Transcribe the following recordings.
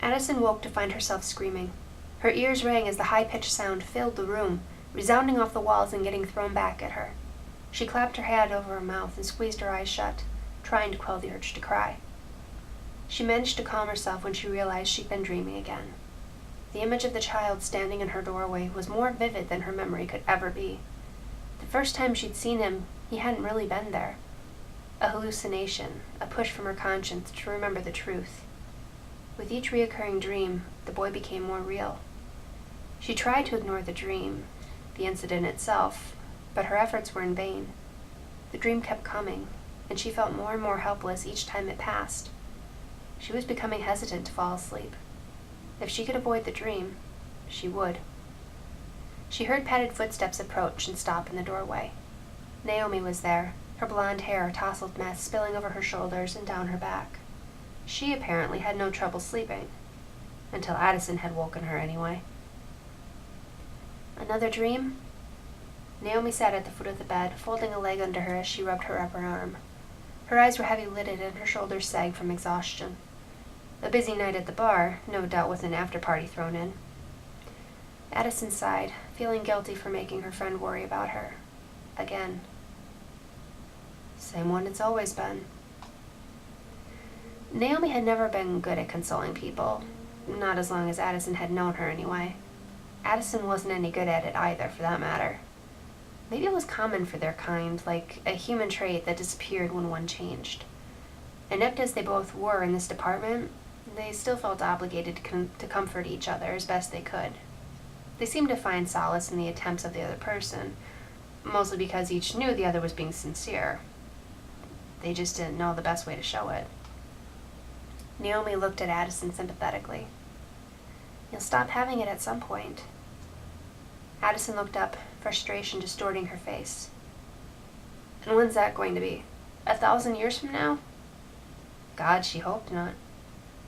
Addison woke to find herself screaming. Her ears rang as the high-pitched sound filled the room, resounding off the walls and getting thrown back at her. She clapped her hand over her mouth and squeezed her eyes shut, trying to quell the urge to cry. She managed to calm herself when she realized she'd been dreaming again. The image of the child standing in her doorway was more vivid than her memory could ever be. The first time she'd seen him, he hadn't really been there. A hallucination, a push from her conscience to remember the truth. With each reoccurring dream, the boy became more real. She tried to ignore the dream, the incident itself, but her efforts were in vain. The dream kept coming, and she felt more and more helpless each time it passed. She was becoming hesitant to fall asleep. If she could avoid the dream, she would. She heard padded footsteps approach and stop in the doorway. Naomi was there, her blonde hair a tousled mess spilling over her shoulders and down her back. She apparently had no trouble sleeping, until Addison had woken her anyway. Another dream? Naomi sat at the foot of the bed, folding a leg under her as she rubbed her upper arm. Her eyes were heavy-lidded and her shoulders sagged from exhaustion. A busy night at the bar, no doubt with an after-party thrown in. Addison sighed, feeling guilty for making her friend worry about her. Again. Same one it's always been. Naomi had never been good at consoling people, not as long as Addison had known her anyway. Addison wasn't any good at it either, for that matter. Maybe it was common for their kind, like a human trait that disappeared when one changed. Inept as they both were in this department, they still felt obligated to comfort each other as best they could. They seemed to find solace in the attempts of the other person, mostly because each knew the other was being sincere. They just didn't know the best way to show it. Naomi looked at Addison sympathetically. You'll stop having it at some point. Addison looked up, frustration distorting her face. And when's that going to be? 1,000 years from now? God, she hoped not.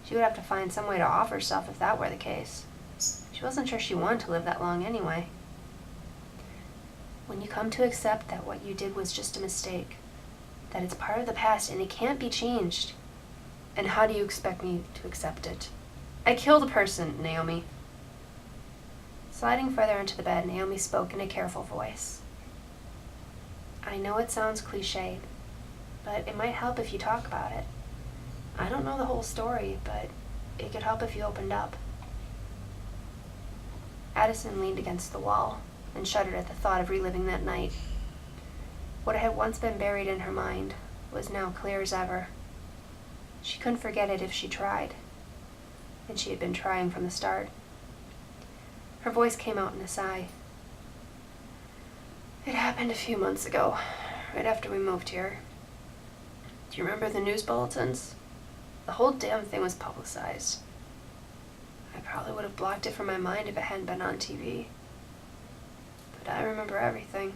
She would have to find some way to off herself if that were the case. She wasn't sure she wanted to live that long anyway. When you come to accept that what you did was just a mistake, that it's part of the past and it can't be changed, and how do you expect me to accept it? I killed a person, Naomi. Sliding further into the bed, Naomi spoke in a careful voice. I know it sounds cliched, but it might help if you talk about it. I don't know the whole story, but it could help if you opened up. Addison leaned against the wall and shuddered at the thought of reliving that night. What had once been buried in her mind was now clear as ever. She couldn't forget it if she tried, and she had been trying from the start. Her voice came out in a sigh. It happened a few months ago, right after we moved here. Do you remember the news bulletins? The whole damn thing was publicized. I probably would have blocked it from my mind if it hadn't been on TV. But I remember everything.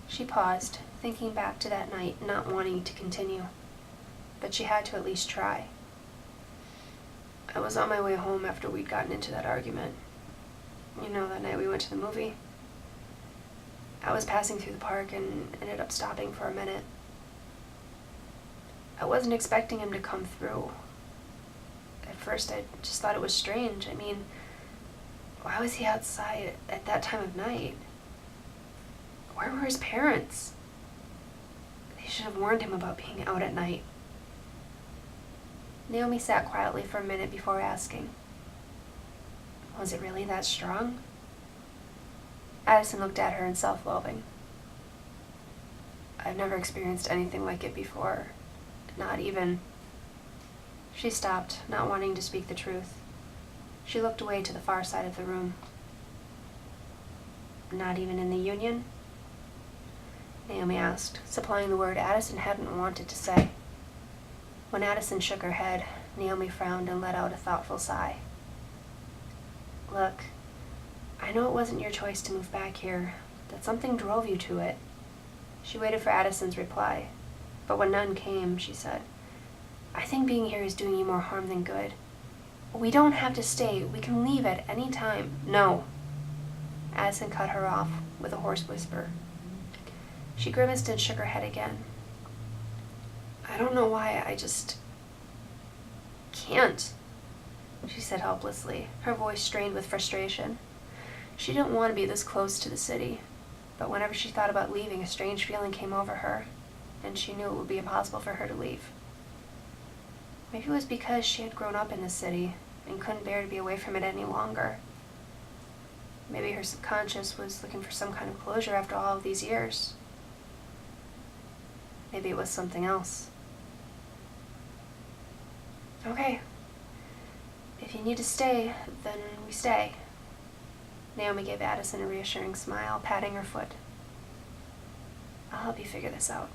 She paused, thinking back to that night, not wanting to continue. But she had to at least try. I was on my way home after we'd gotten into that argument. You know, that night we went to the movie. I was passing through the park and ended up stopping for a minute. I wasn't expecting him to come through. At first I just thought it was strange. I mean, why was he outside at that time of night? Where were his parents? They should have warned him about being out at night. Naomi sat quietly for a minute before asking, was it really that strong? Addison looked at her in self-loathing. I've never experienced anything like it before. Not even... She stopped, not wanting to speak the truth. She looked away to the far side of the room. Not even in the Union? Naomi asked, supplying the word Addison hadn't wanted to say. When Addison shook her head, Naomi frowned and let out a thoughtful sigh. Look, I know it wasn't your choice to move back here, that something drove you to it. She waited for Addison's reply, but when none came, she said, I think being here is doing you more harm than good. We don't have to stay. We can leave at any time. No. Addison cut her off with a hoarse whisper. She grimaced and shook her head again. I don't know why, I just can't. she said helplessly, her voice strained with frustration. She didn't want to be this close to the city, but whenever she thought about leaving, a strange feeling came over her, and she knew it would be impossible for her to leave. Maybe it was because she had grown up in the city and couldn't bear to be away from it any longer. Maybe her subconscious was looking for some kind of closure after all of these years. Maybe it was something else. Okay. If you need to stay, then we stay. Naomi gave Addison a reassuring smile, patting her foot. I'll help you figure this out.